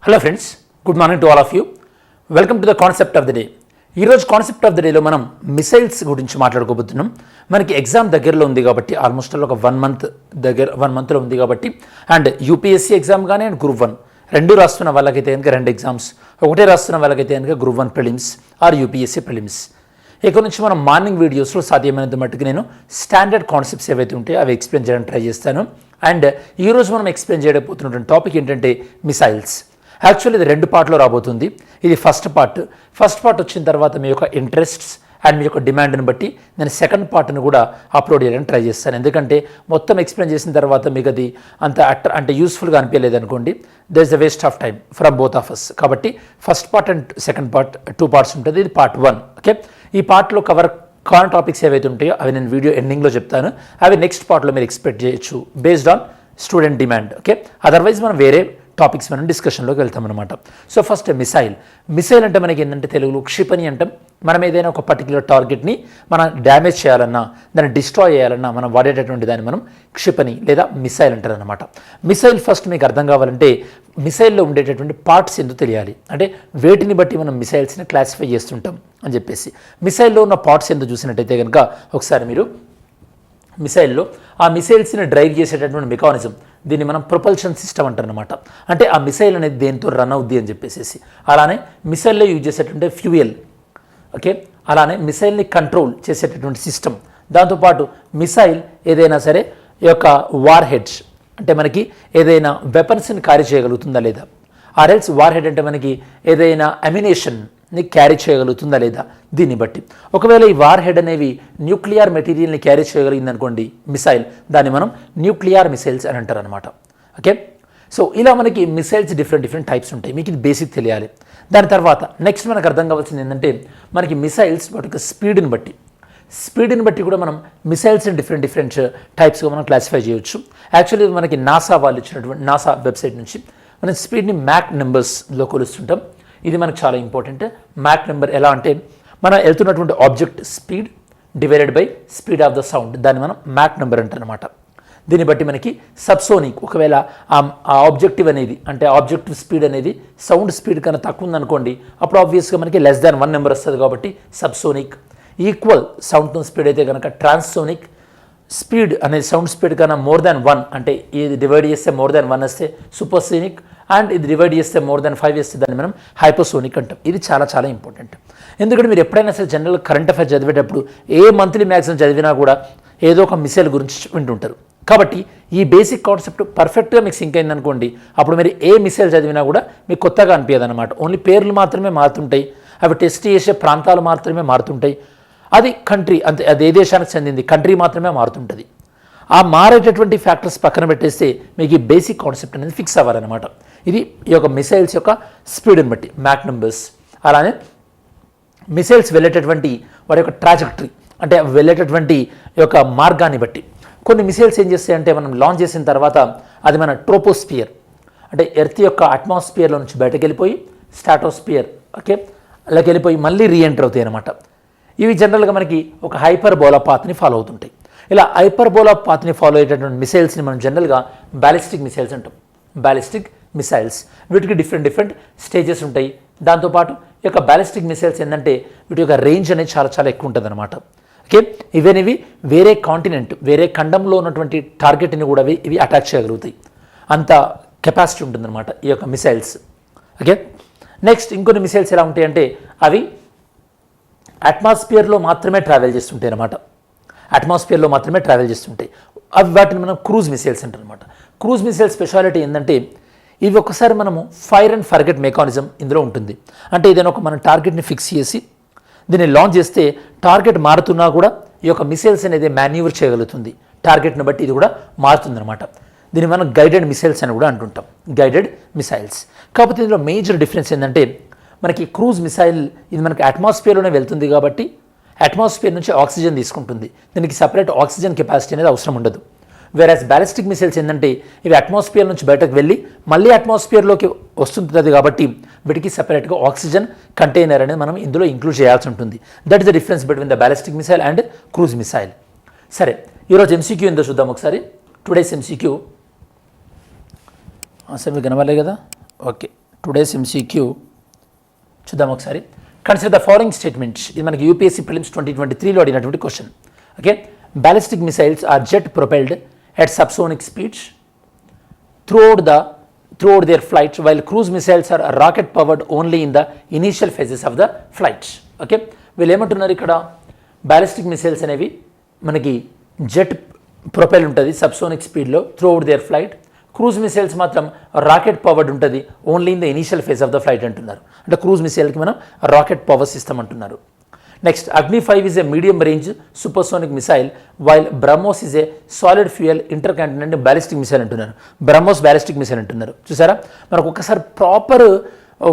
Hello friends, good morning to all of you. Welcome to the concept of the day. ఈరోజు concept of the డేలో మనం missiles గురించి మాట్లాడుకోబోతున్నాం. మనకి exam దగ్గరలో ఉంది కాబట్టి ఆల్మోస్ట్ ఒక 1 మంత్లో ఉంది కాబట్టి, అండ్ యూపీఎస్సీ ఎగ్జామ్ కానీ అండ్ గ్రూప్ 1 రెండు రాస్తున్న వాళ్ళకైతే కనుక 2 ఎగ్జామ్స్, ఒకటే రాస్తున్న వాళ్ళకైతే కనుక group 1 prelims or UPSC prelims. ఇక్కడ నుంచి మనం మార్నింగ్ వీడియోస్లో సాధ్యమైనంత మట్టుకు నేను స్టాండర్డ్ కాన్సెప్ట్స్ ఏవైతే ఉంటాయో అవి ఎక్స్ప్లెయిన్ చేయడానికి ట్రై చేస్తాను. అండ్ ఈరోజు మనం ఎక్స్ప్లెయిన్ చేయబోతున్నటువంటి టాపిక్ ఏంటంటే మిసైల్స్. యాక్చువల్లీ ఇది 2 పార్ట్లో రాబోతుంది. ఇది ఫస్ట్ పార్ట్ వచ్చిన తర్వాత మీ యొక్క ఇంట్రెస్ట్స్ అండ్ మీ యొక్క డిమాండ్ని బట్టి నేను సెకండ్ పార్ట్ని కూడా అప్లోడ్ చేయడానికి ట్రై చేస్తాను. ఎందుకంటే మొత్తం ఎక్స్ప్లెయిన్ చేసిన తర్వాత మీకు అది అంటే యూస్ఫుల్గా అనిపించలేదు అనుకోండి, there is the waste of time from both of us. కాబట్టి first part and second part 2 parts ఉంటుంది. ఇది పార్ట్ 1. ఓకే, ఈ పార్ట్లో కాన్ టాపిక్స్ ఏవైతే ఉంటాయో అవి నేను వీడియో ఎండింగ్లో చెప్తాను. అవి నెక్స్ట్ పార్ట్లో మీరు ఎక్స్పెక్ట్ చేయొచ్చు based on student demand. Okay, otherwise మనం వేరే టాపిక్స్ మనం డిస్కషన్లోకి వెళ్తామన్నమాట. సో ఫస్ట్ మిసైల్ అంటే మనకి ఏంటంటే తెలుగులో క్షిపణి అంటాం. మనం ఏదైనా ఒక పర్టికులర్ టార్గెట్ని మనం డ్యామేజ్ చేయాలన్నా, దాన్ని డిస్ట్రాయ్ చేయాలన్నా మనం వాడేటటువంటి దాన్ని మనం క్షిపణి లేదా మిసైల్ అంటారు అనమాట. మిసైల్ ఫస్ట్ మీకు అర్థం కావాలంటే మిసైల్లో ఉండేటటువంటి పార్ట్స్ ఎందుకు తెలియాలి. అంటే వేటిని బట్టి మనం మిసైల్స్ని క్లాసిఫై చేస్తుంటాం అని చెప్పేసి. మిసైల్లో ఉన్న పార్ట్స్ ఎందుకు చూసినట్టయితే కనుక ఒకసారి మీరు మిసైల్లో ఆ మిసైల్స్ని డ్రైవ్ చేసేటటువంటి మెకానిజం, దీన్ని మనం ప్రొపల్షన్ సిస్టమ్ అంటారనమాట. అంటే ఆ మిసైల్ అనేది దేంతో రన్ అవుద్ది అని చెప్పేసి. అలానే మిసైల్లో యూజ్ చేసేటటువంటి ఫ్యూయల్, ఓకే, అలానే మిసైల్ని కంట్రోల్ చేసేటటువంటి సిస్టమ్. దాంతోపాటు మిసైల్ ఏదైనా సరే ఈ యొక్క వార్ హెడ్స్ అంటే మనకి ఏదైనా వెపన్స్ని క్యారీ చేయగలుగుతుందా లేదా, ఆర్ఎల్స్ వార్ హెడ్ అంటే మనకి ఏదైనా అమ్యునేషన్ని క్యారీ చేయగలుగుతుందా లేదా, దీన్ని బట్టి. ఒకవేళ ఈ వార్ హెడ్ అనేవి న్యూక్లియర్ మెటీరియల్ని క్యారీ చేయగలిగింది అనుకోండి మిసైల్, దాన్ని మనం న్యూక్లియర్ మిసైల్స్ అని అంటారు అనమాట. ఓకే, సో ఇలా మనకి మిసైల్స్ డిఫరెంట్ టైప్స్ ఉంటాయి. మీకు ఇది బేసిక్ తెలియాలి. దాని తర్వాత నెక్స్ట్ మనకు అర్థం కావాల్సింది ఏంటంటే మనకి మిసైల్స్ వాటి స్పీడ్ని బట్టి కూడా మనం మిసైల్స్ని డిఫరెంట్ టైప్స్గా మనం క్లాసిఫై చేయొచ్చు. యాక్చువల్లీ మనకి నాసా వాళ్ళు ఇచ్చినటువంటి నాసా వెబ్సైట్ నుంచి మనం స్పీడ్ని మ్యాక్ నెంబర్స్లో కొలుస్తుంటాం. ఇది మనకు చాలా ఇంపార్టెంట్. మ్యాక్ నెంబర్ ఎలా అంటే మనం వెళ్తున్నటువంటి object speed divided by speed of the sound, దాన్ని మనం మ్యాక్ నెంబర్ అంటారనమాట. దీన్ని బట్టి మనకి సబ్సోనిక్, ఒకవేళ ఆ ఆబ్జెక్టివ్ అనేది అంటే ఆబ్జెక్టివ్ స్పీడ్ అనేది సౌండ్ స్పీడ్ కన్నా తక్కువ ఉందనుకోండి, అప్పుడు ఆబ్వియస్గా మనకి <1 నెంబర్ వస్తుంది కాబట్టి సబ్సోనిక్. ఈక్వల్ సౌండ్ స్పీడ్ అయితే కనుక ట్రాన్సోనిక్. స్పీడ్ అనేది సౌండ్ స్పీడ్ కన్నా <1 అంటే ఇది డివైడ్ చేస్తే <1 వస్తే సూపర్సోనిక్, అండ్ ఇది డివైడ్ చేస్తే <5 వేస్తే దాన్ని మనం హైపోసోనిక్ అంటాం. ఇది చాలా ఇంపార్టెంట్. ఎందుకంటే మీరు ఎప్పుడైనా సరే జనరల్ కరెంట్ అఫైర్స్ చదివేటప్పుడు ఏ మంత్లీ మ్యాగజైన్ చదివినా కూడా ఏదో ఒక మిసైల్ గురించి వింటుంటారు. కాబట్టి ఈ బేసిక్ కాన్సెప్ట్ పర్ఫెక్ట్గా మీకు సింక్ అయిందనుకోండి, అప్పుడు మీరు ఏ మిసైల్ చదివినా కూడా మీకు కొత్తగా అనిపించదు అనమాట. ఓన్లీ పేర్లు మాత్రమే మారుతుంటాయి, అవి టెస్ట్ చేసే ప్రాంతాలు మాత్రమే మారుతుంటాయి. అది కంట్రీ అంతే, అది ఏ దేశానికి చెందింది కంట్రీ మాత్రమే మారుతుంటుంది. ఆ మారేటటువంటి ఫ్యాక్టర్స్ పక్కన పెట్టేస్తే మీకు ఈ బేసిక్ కాన్సెప్ట్ అనేది ఫిక్స్ అవ్వాలన్నమాట. ఇది ఈ యొక్క మిసైల్స్ యొక్క స్పీడ్ని బట్టి మ్యాక్ నెంబర్స్. అలానే మిసైల్స్ వెళ్ళేటటువంటి వాటి యొక్క ట్రాజెక్టరీ అంటే వెళ్ళేటటువంటి యొక్క మార్గాన్ని బట్టి కొన్ని మిసైల్స్ ఏం చేస్తాయంటే మనం లాంచ్ చేసిన తర్వాత అది మన ట్రోపోస్పియర్ అంటే ఎర్త్ యొక్క అట్మాస్ఫియర్లో నుంచి బయటకు వెళ్ళిపోయి స్ట్రాటోస్పియర్, ఓకే, అలాగే వెళ్ళిపోయి మళ్ళీ రీఎంటర్ అవుతాయి అనమాట. ఇవి జనరల్గా మనకి ఒక హైపర్బోలా పాత్ని ఫాలో అవుతుంటాయి. ఇలా హైపర్బోలా పాత్ని ఫాలో అయ్యేటటువంటి మిసైల్స్ని మనం జనరల్గా బ్యాలిస్టిక్ మిసైల్స్ అంటాం. బ్యాలిస్టిక్ మిసైల్స్ వీటికి డిఫరెంట్ స్టేజెస్ ఉంటాయి. దాంతోపాటు ఈ యొక్క బ్యాలిస్టిక్ మిసైల్స్ ఏంటంటే వీటి యొక్క రేంజ్ అనేది చాలా ఎక్కువ ఉంటుంది అనమాట. ఓకే, ఇవి వేరే కాంటినెంట్ వేరే ఖండంలో ఉన్నటువంటి టార్గెట్ని కూడా ఇవి అటాక్ చేయగలుగుతాయి. అంత కెపాసిటీ ఉంటుందన్నమాట ఈ యొక్క మిసైల్స్. ఓకే, నెక్స్ట్ ఇంకొన్ని మిసైల్స్ ఎలా ఉంటాయంటే అవి అట్మాస్ఫియర్లో మాత్రమే ట్రావెల్ చేస్తుంటాయి అనమాట. అవి వాటిని మనం క్రూజ్ మిసైల్స్ అంటారు అనమాట. క్రూజ్ మిసైల్ స్పెషాలిటీ ఏంటంటే ఇవి ఒకసారి మనము ఫైర్ అండ్ ఫర్గెట్ మెకానిజం ఇందులో ఉంటుంది. అంటే ఏదైనా ఒక మనం టార్గెట్ని ఫిక్స్ చేసి దీన్ని లాంచ్ చేస్తే టార్గెట్ మారుతున్నా కూడా ఈ యొక్క మిసైల్స్ అనేది మాన్యూవర్ చేయగలుగుతుంది. టార్గెట్ని బట్టి ఇది కూడా మారుతుందన్నమాట. దీన్ని మనం గైడెడ్ మిసైల్స్ అని కూడా అంటుంటాం, గైడెడ్ మిసైల్స్. కాకపోతే ఇందులో మేజర్ డిఫరెన్స్ ఏంటంటే మనకి క్రూజ్ మిసైల్ ఇది మనకి అట్మాస్ఫియర్లోనే వెళ్తుంది కాబట్టి అట్మాస్ఫియర్ నుంచి ఆక్సిజన్ తీసుకుంటుంది. దీనికి సపరేట్ ఆక్సిజన్ కెపాసిటీ అనేది అవసరం ఉండదు. వేరాస్ బ్యాలిస్టిక్ మిసైల్స్ ఏంటంటే ఇవి అట్మాస్ఫియర్ నుంచి బయటకు వెళ్ళి మళ్ళీ అట్మాస్ఫియర్లోకి వస్తుంటుంది కాబట్టి వీటికి సపరేట్గా ఆక్సిజన్ కంటైనర్ అనేది మనం ఇందులో ఇంక్లూడ్ చేయాల్సి ఉంటుంది. That is the difference between the ballistic missile and cruise missile. సరే, ఈరోజు ఎంసీక్యూ ఏందో చూద్దాం ఒకసారి. టుడేస్ ఎంసీక్యూ మీకు కనబడలే కదా, ఓకే, టుడేస్ ఎంసీక్యూ చూద్దాం ఒకసారి. Consider the following statements. ఇది మనకి యూపీఎస్సీ ప్రిలిమ్స్ 2023లో అడిగినటువంటి question. Okay, ballistic missiles are jet propelled at subsonic speeds throughout their flight, while cruise missiles are rocket powered only in the initial phases of the flight. Okay, వీళ్ళు ఏమంటున్నారు ఇక్కడ, ballistic missiles అనేవి మనకి jet propel ఉంటుంది subsonic స్పీడ్లో throughout their flight. Cruise missiles మాత్రం rocket powered ఉంటుంది only in the initial phase of the flight అంటున్నారు. అంటే క్రూజ్ మిసైల్కి మనం రాకెట్ పవర్ సిస్టమ్ అంటున్నారు. Next, Agni 5 is a medium range supersonic missile, while BrahMos is a solid fuel inter continental ballistic missile అంటున్నారు. BrahMos ballistic missile అంటున్నారు. చూసారా, మనకు ఒక్కసారి ప్రాపర్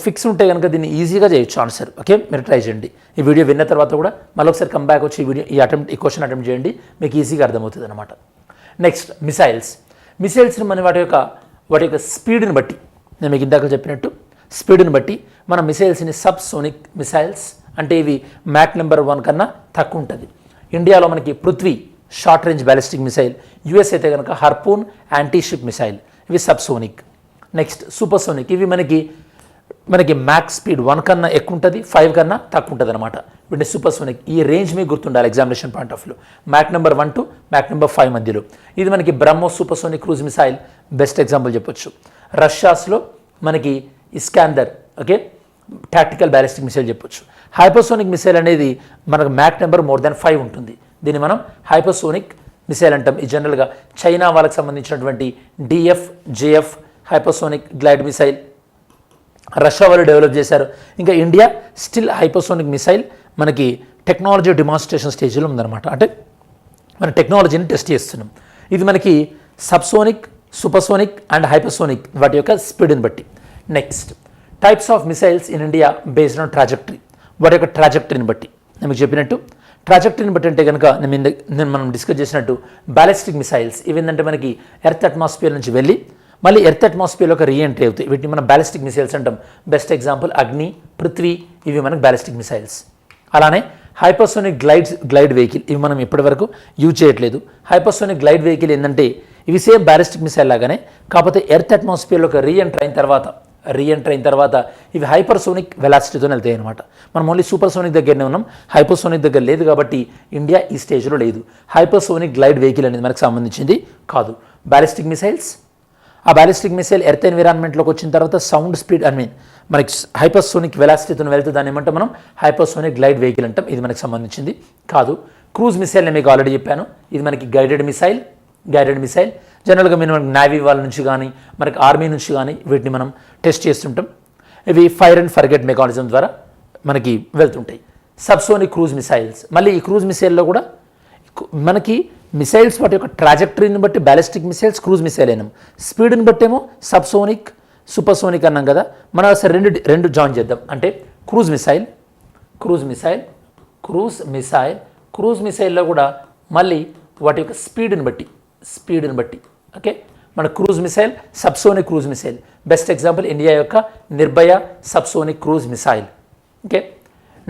ఫిక్స్ ఉంటే కనుక దీన్ని ఈజీగా చేయొచ్చు ఆన్సర్. ఓకే, మీరు ట్రై చేయండి. ఈ వీడియో విన్న తర్వాత కూడా మళ్ళీ ఒకసారి కంబ్యాక్ వచ్చి ఈ క్వశ్చన్ అటెంప్ట్ చేయండి, మీకు ఈజీగా అర్థమవుతుంది అనమాట. నెక్స్ట్, మిసైల్స్ని మన వాటి యొక్క స్పీడ్ని బట్టి, నేను మీకు ఇందాక చెప్పినట్టు స్పీడ్ని బట్టి మన మిసైల్స్ని సబ్ సోనిక్ మిసైల్స్ అంటే ఇవి మ్యాక్ నెంబర్ 1 కన్నా తక్కువ ఉంటుంది. ఇండియాలో మనకి Prithvi short range ballistic missile, US అయితే కనుక హర్పూన్ యాంటీషిప్ మిసైల్, ఇవి సబ్సోనిక్. నెక్స్ట్, సూపర్సోనిక్, ఇవి మనకి మ్యాక్ స్పీడ్ 1 కన్నా ఎక్కువ ఉంటుంది, 5 కన్నా తక్కువ ఉంటుంది అనమాట. వీటిని సూపర్సోనిక్. ఈ రేంజ్ మీకు గుర్తుండాలి examination point of view. Mach number 1 to mach number 5 మధ్యలో. ఇది మనకి BrahMos supersonic cruise missile best example చెప్పొచ్చు. రష్యాస్లో మనకి Iskander, okay, tactical ballistic missile చెప్పొచ్చు. హైపర్సోనిక్ మిసైల్ అనేది మనకు మ్యాక్ నెంబర్ మోర్ దాన్ 5 ఉంటుంది. దీన్ని మనం హైపర్సోనిక్ మిసైల్ అంటాం. ఈ జనరల్గా చైనా వాళ్ళకి సంబంధించినటువంటి JF hypersonic glide missile Russia వాళ్ళు డెవలప్ చేశారు. ఇంకా ఇండియా స్టిల్ హైపర్సోనిక్ మిసైల్ మనకి టెక్నాలజీ డిమాన్స్ట్రేషన్ స్టేజ్లో ఉందన్నమాట. అంటే మన టెక్నాలజీని టెస్ట్ చేస్తున్నాం. ఇది మనకి సబ్సోనిక్, సూపర్సోనిక్ అండ్ హైపర్సోనిక్ వాటి యొక్క స్పీడ్ని బట్టి. Next, types of missiles in India based on trajectory, వాటి యొక్క ట్రాజెక్టరీని బట్టి. నేను మీకు చెప్పినట్టు ట్రాజెక్టరీని బట్టి అంటే కనుక మనం డిస్కస్ చేసినట్టు బ్యాలిస్టిక్ మిసైల్స్ ఇవి ఏంటంటే మనకి ఎర్త్ అట్మాస్ఫియర్ నుంచి వెళ్ళి మళ్ళీ ఎర్త్ అట్మాస్ఫియర్లోకి రీఎంట్రీ అవుతాయి. వీటిని మనం బ్యాలిస్టిక్ మిసైల్స్ అంటాం. బెస్ట్ ఎగ్జాంపుల్ అగ్ని, పృథ్వీ, ఇవి మనకు బ్యాలిస్టిక్ మిసైల్స్. అలానే హైపర్సోనిక్ గ్లైడ్ వెహికల్, ఇవి మనం ఇప్పటివరకు యూజ్ చేయట్లేదు. హైపర్సోనిక్ గ్లైడ్ వెహికల్ ఏంటంటే ఇవి సేమ్ బ్యాలిస్టిక్ మిసైల్ లాగానే, కాకపోతే ఎర్త్ అట్మాస్ఫియర్లోకి రీఎంట్రీ అయిన తర్వాత ఇవి హైపర్సోనిక్ వెలాసిటీతో వెళ్తాయి అనమాట. మనం ఓన్లీ సూపర్సోనిక్ దగ్గరనే ఉన్నాం, హైపర్సోనిక్ దగ్గర లేదు. కాబట్టి ఇండియా ఈ స్టేజ్లో లేదు. హైపర్సోనిక్ గ్లైడ్ వెహికల్ అనేది మనకు సంబంధించింది కాదు. బ్యాలిస్టిక్ మిసైల్స్, ఆ బ్యాలిస్టిక్ మిసైల్ ఎర్త్ ఎన్విరాన్మెంట్లోకి వచ్చిన తర్వాత సౌండ్ స్పీడ్ మనకి హైపర్సోనిక్ వెలాసిటీతో వెళ్తే దాన్ని ఏమంటే మనం హైపర్సోనిక్ గ్లైడ్ వెహికల్ అంటాం. ఇది మనకు సంబంధించింది కాదు. క్రూజ్ మిసైల్ నేను మీకు ఆల్రెడీ చెప్పాను. ఇది మనకి గైడెడ్ మిసైల్. జనరల్గా మనకి నేవీ వాళ్ళ నుంచి కానీ మనకి ఆర్మీ నుంచి కానీ వీటిని మనం టెస్ట్ చేస్తుంటాం. ఇవి ఫైర్ అండ్ ఫర్గెట్ మెకానిజం ద్వారా మనకి వెళ్తుంటాయి. సబ్సోనిక్ క్రూజ్ మిసైల్స్, మళ్ళీ ఈ క్రూజ్ మిసైల్లో కూడా మనకి మిసైల్స్ వాటి యొక్క ట్రాజెక్టరీని బట్టి బ్యాలిస్టిక్ మిసైల్స్ క్రూజ్ మిసైల్ అయినాం. స్పీడ్ని బట్టేమో సబ్సోనిక్, సూపర్సోనిక్ అన్నాం కదా. మనం అసలు రెండు జాయిన్ చేద్దాం. అంటే క్రూజ్ మిసైల్లో కూడా మళ్ళీ వాటి యొక్క స్పీడ్ని బట్టి ఓకే, మన cruise missile subsonic cruise missile. Best example India యొక్క Nirbhay subsonic cruise missile. Okay,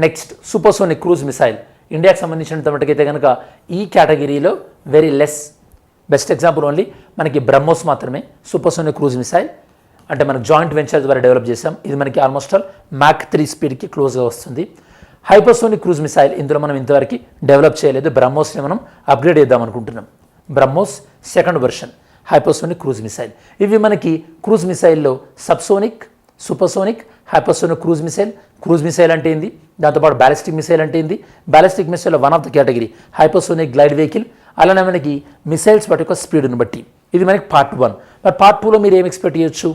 next supersonic cruise missile. ఇండియాకి సంబంధించినంత మటుకైతే కనుక ఈ కేటగిరీలో very less. Best example only మనకి బ్రహ్మోస్ మాత్రమే సూపర్సోనిక్ క్రూజ్ మిసైల్. అంటే మనకు జాయింట్ వెంచర్ ద్వారా డెవలప్ చేసాం. ఇది మనకి ఆల్మోస్ట్ ఆల్ మ్యాక్ 3 స్పీడ్కి క్లోజ్గా వస్తుంది. హైపర్సోనిక్ క్రూజ్ మిసైల్ ఇందులో మనం ఇంతవరకు డెవలప్ చేయలేదు. బ్రహ్మోస్ని మనం అప్గ్రేడ్ చేద్దాం అనుకుంటున్నాం. BrahMos second version hypersonic cruise missile. ఇవి మనకి క్రూజ్ మిసైల్లో subsonic, supersonic, hypersonic cruise missile అంటే ఏంది, దాంతోపాటు బ్యాలిస్టిక్ మిసైల్ అంటే ఏంది. Ballistic missile one of the category hypersonic glide vehicle. అలానే మనకి మిసైల్స్ వాటి యొక్క స్పీడ్ని బట్టి. ఇది మనకి పార్ట్ 1. మరి పార్ట్ 2లో మీరు ఏం ఎక్స్పెక్ట్ చేయొచ్చు?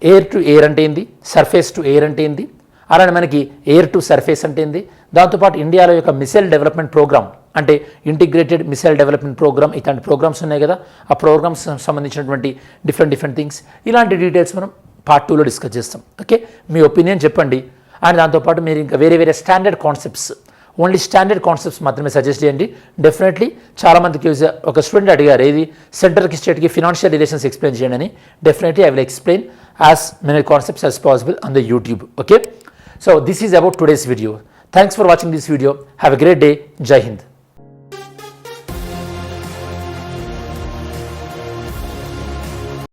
ఎయిర్ టు ఎయిర్ అంటే ఏంది, సర్ఫేస్ టు ఎయిర్ అంటే ఏంది, అలానే మనకి ఎయిర్ టు సర్ఫేస్ అంటే ఏంది. దాంతోపాటు ఇండియాలో యొక్క మిసైల్ డెవలప్మెంట్ ప్రోగ్రామ్ అంటే ఇంటిగ్రేటెడ్ మిసైల్ డెవలప్మెంట్ ప్రోగ్రామ్, ఇట్లాంటి ప్రోగ్రామ్స్ ఉన్నాయి కదా. ఆ ప్రోగ్రామ్స్ సంబంధించినటువంటి డిఫరెంట్ థింగ్స్, ఇలాంటి డీటెయిల్స్ మనం పార్ట్ 2లో డిస్కస్ చేస్తాం. ఓకే, మీ ఒపీనియన్ చెప్పండి. అండ్ దాంతోపాటు మీరు ఇంకా వేరే standard concepts, only standard concepts మాత్రమే సజెస్ట్ చేయండి. డెఫినెట్లీ చాలామందికి ఒక స్టూడెంట్ అడిగారు, ఏది సెంట్రల్కి స్టేట్కి ఫినాన్షియల్ రిలేషన్స్ ఎక్స్ప్లెయిన్ చేయండి అని. Definitely I will explain as many concepts as possible on the YouTube. Okay, so this is about today's video. Thanks for watching this video. Have a great day. జై హింద్.